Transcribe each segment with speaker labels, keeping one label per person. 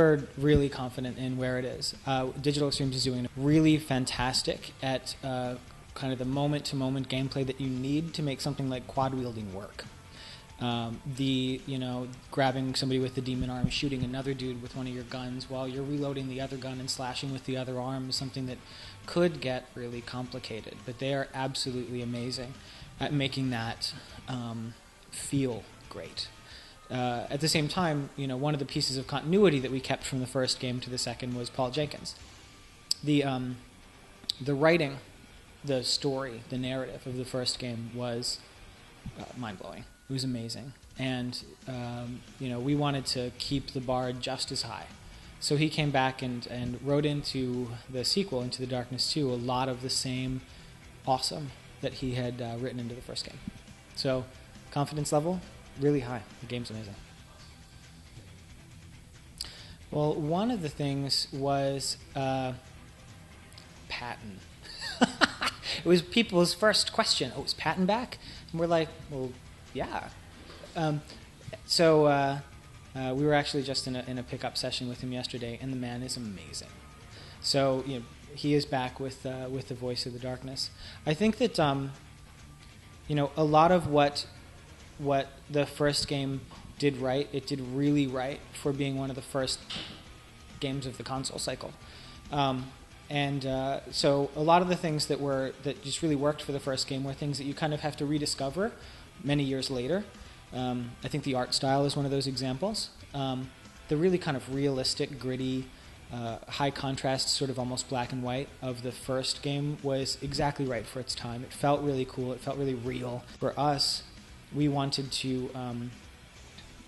Speaker 1: we're really confident in where it is. Digital Extremes is doing really fantastic at kind of the moment-to-moment gameplay that you need to make something like quad wielding work. Grabbing somebody with the demon arm, shooting another dude with one of your guns while you're reloading the other gun and slashing with the other arm is something that could get really complicated. But they are absolutely amazing at making that feel great. At the same time, one of the pieces of continuity that we kept from the first game to the second was Paul Jenkins. The writing, the story, the narrative of the first game was mind-blowing. It was amazing. And, we wanted to keep the bar just as high. So he came back and wrote into the sequel, Into the Darkness 2, a lot of the same awesome that he had written into the first game. So confidence level, really high. The game's amazing. Well, one of the things was Patton. It was people's first question. Oh, is Patton back? And we're like, well, yeah. So we were actually just in a pickup session with him yesterday, and the man is amazing. So he is back with the Voice of the Darkness. I think that a lot of what the first game did right, it did really right for being one of the first games of the console cycle. So a lot of the things that just really worked for the first game were things that you kind of have to rediscover many years later. I think the art style is one of those examples. The really kind of realistic, gritty, high contrast, sort of almost black and white of the first game was exactly right for its time. It felt really cool. It felt really real. For us, we wanted to,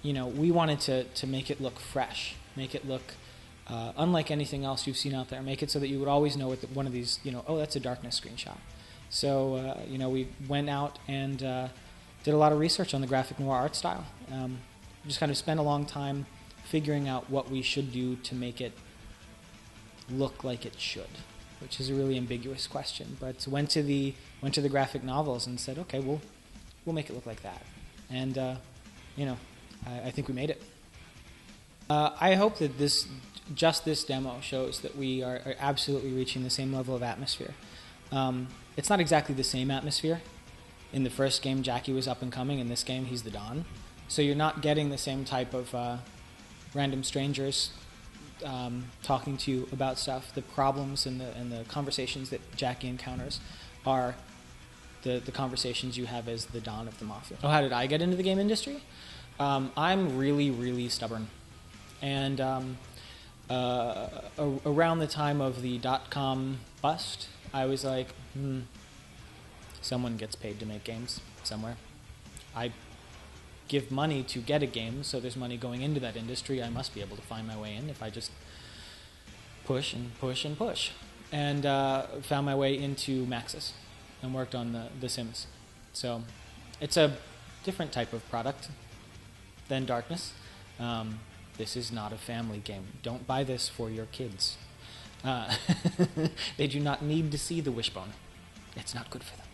Speaker 1: to make it look fresh, make it look unlike anything else you've seen out there. Make it so that you would always know with one of these, oh, that's a Darkness screenshot. So, we went out and did a lot of research on the graphic noir art style. Just kind of spent a long time figuring out what we should do to make it look like it should, which is a really ambiguous question. But went to the graphic novels and said, okay, we'll make it look like that. And I think we made it. I hope that this demo shows that we are absolutely reaching the same level of atmosphere. It's not exactly the same atmosphere. In the first game, Jackie was up and coming. In this game, he's the Don. So you're not getting the same type of random strangers talking to you about stuff. The problems and the conversations that Jackie encounters are the conversations you have as the Don of the Mafia. Oh, how did I get into the game industry? I'm really, really stubborn. And around the time of the .com bust, I was like, someone gets paid to make games somewhere. I give money to get a game, so there's money going into that industry. I must be able to find my way in if I just push and push and push. And found my way into Maxis and worked on the Sims. So it's a different type of product than Darkness. This is not a family game. Don't buy this for your kids. They do not need to see the wishbone. It's not good for them.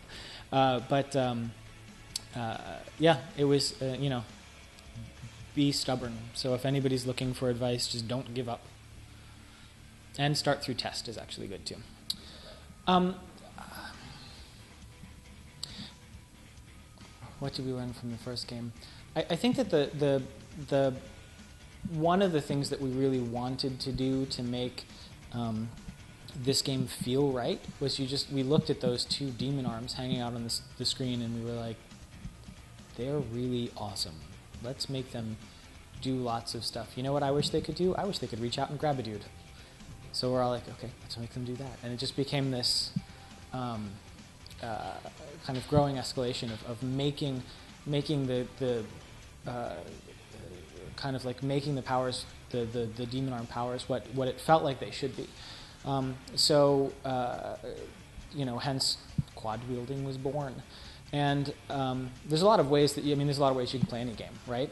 Speaker 1: It was, be stubborn. So if anybody's looking for advice, just don't give up. And start through test is actually good too. What did we learn from the first game? I think that the one of the things that we really wanted to do to make this game feel right was we looked at those two demon arms hanging out on the screen and we were like, they're really awesome. Let's make them do lots of stuff. You know what I wish they could do? I wish they could reach out and grab a dude. So we're all like, okay, let's make them do that. And it just became this kind of growing escalation of making the kind of like making the powers, the demon arm powers, what it felt like they should be. Hence quad wielding was born. And there's a lot of ways there's a lot of ways you can play any game, right?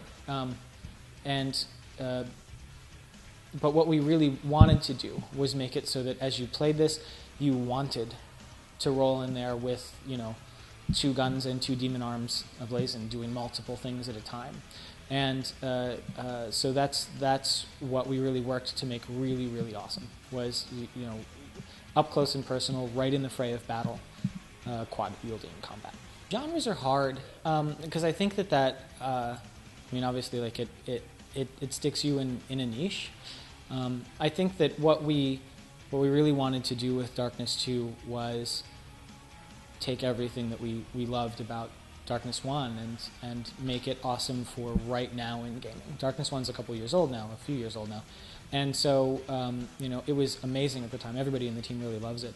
Speaker 1: But what we really wanted to do was make it so that as you played this, you wanted to roll in there with, two guns and two demon arms ablazing, doing multiple things at a time. And so that's what we really worked to make really, really awesome, was, you know, up close and personal, right in the fray of battle, quad wielding combat. Genres are hard, because I think that I mean, obviously, like, it sticks you in a niche. I think that what we really wanted to do with Darkness 2 was take everything that we loved about Darkness 1 and make it awesome for right now in gaming. Darkness 1's a few years old now. And so, you know, it was amazing at the time. Everybody in the team really loves it.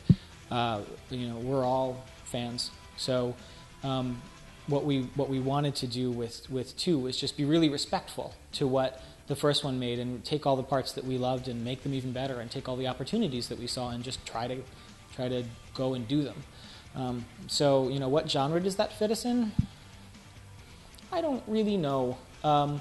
Speaker 1: You know, we're all fans. So what we wanted to do with 2 was just be really respectful to what the first one made, and take all the parts that we loved and make them even better, and take all the opportunities that we saw and just try to go and do them. So, you know, what genre does that fit us in? I don't really know. I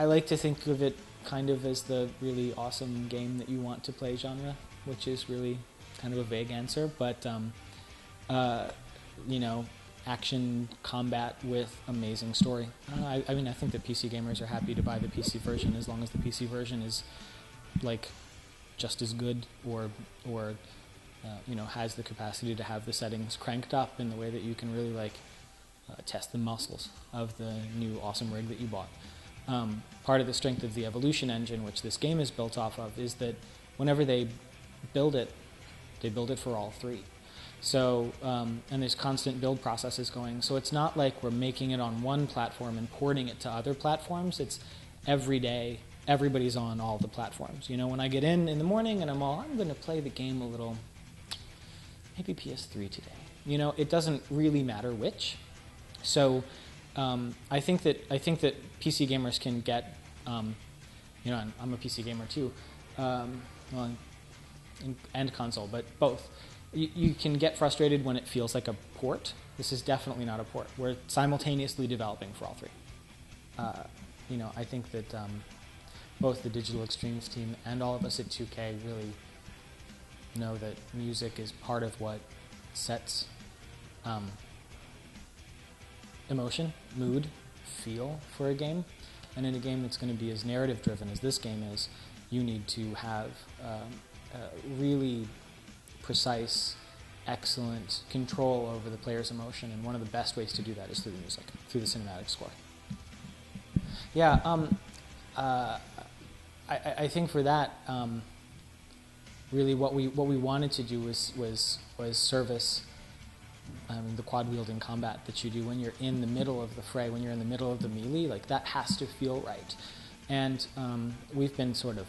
Speaker 1: like to think of it kind of as the really awesome game that you want to play genre, which is really kind of a vague answer, but you know, action combat with amazing story. I mean, I think that PC gamers are happy to buy the PC version as long as the PC version is like just as good, or you know, has the capacity to have the settings cranked up in the way that you can really like test the muscles of the new awesome rig that you bought. Part of the strength of the Evolution engine, which this game is built off of, is that whenever they build it for all 3. So, and there's constant build processes going. So it's not like we're making it on one platform and porting it to other platforms. It's every day, everybody's on all the platforms. You know, when I get in the morning and I'm going to play the game a little, maybe PS3 today. You know, it doesn't really matter which. So I think that PC gamers can get, you know, I'm a PC gamer too, well, and console, but both. You can get frustrated when it feels like a port. This is definitely not a port. We're simultaneously developing for all 3. You know, I think that both the Digital Extremes team and all of us at 2K really know that music is part of what sets emotion, mood, feel for a game. And in a game that's going to be as narrative-driven as this game is, you need to have really precise, excellent control over the player's emotion, and one of the best ways to do that is through the music, through the cinematic score. Yeah, I think for that, really what we wanted to do was service the quad wielding combat that you do when you're in the middle of the fray, when you're in the middle of the melee. Like, that has to feel right, and we've been sort of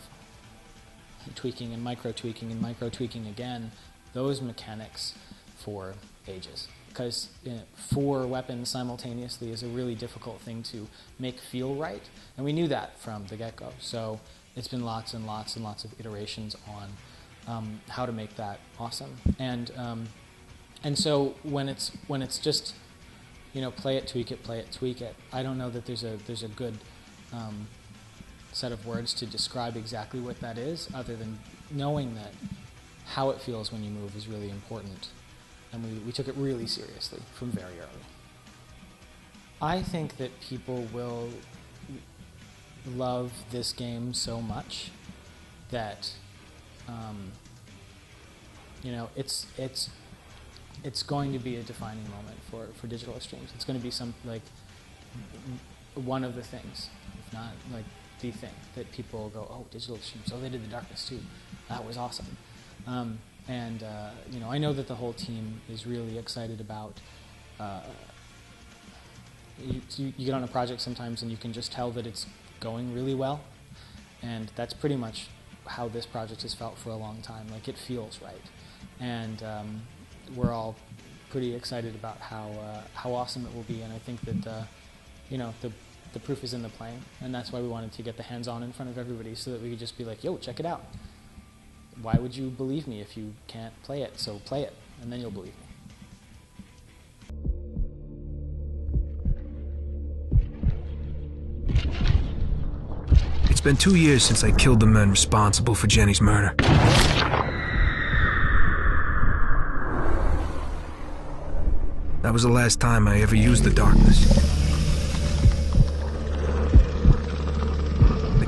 Speaker 1: tweaking and micro-tweaking again those mechanics for ages, because 4 weapons simultaneously is a really difficult thing to make feel right, and we knew that from the get-go. So it's been lots and lots and lots of iterations on how to make that awesome, and so when it's just, you know, play it, tweak it. I don't know that there's a good set of words to describe exactly what that is, other than knowing that how it feels when you move is really important, and we took it really seriously from very early. I think that people will love this game so much that you know, it's going to be a defining moment for Digital Extremes. It's going to be one of the things, if not like the thing, that people go, oh, Digital Extremes, oh, they did the Darkness 2. That was awesome. You know, I know that the whole team is really excited about. You get on a project sometimes and you can just tell that it's going really well, and that's pretty much how this project has felt for a long time. Like, it feels right, and we're all pretty excited about how awesome it will be. And I think that you know, the proof is in the playing, and that's why we wanted to get the hands-on in front of everybody, so that we could just be like, yo, check it out. Why would you believe me if you can't play it? So play it, and then you'll believe me.
Speaker 2: It's been 2 years since I killed the men responsible for Jenny's murder. That was the last time I ever used the darkness.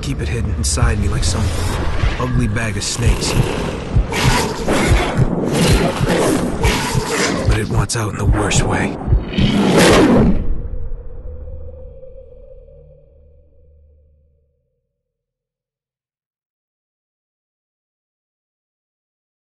Speaker 2: keep it hidden inside me like some ugly bag of snakes. But it wants out in the worst way.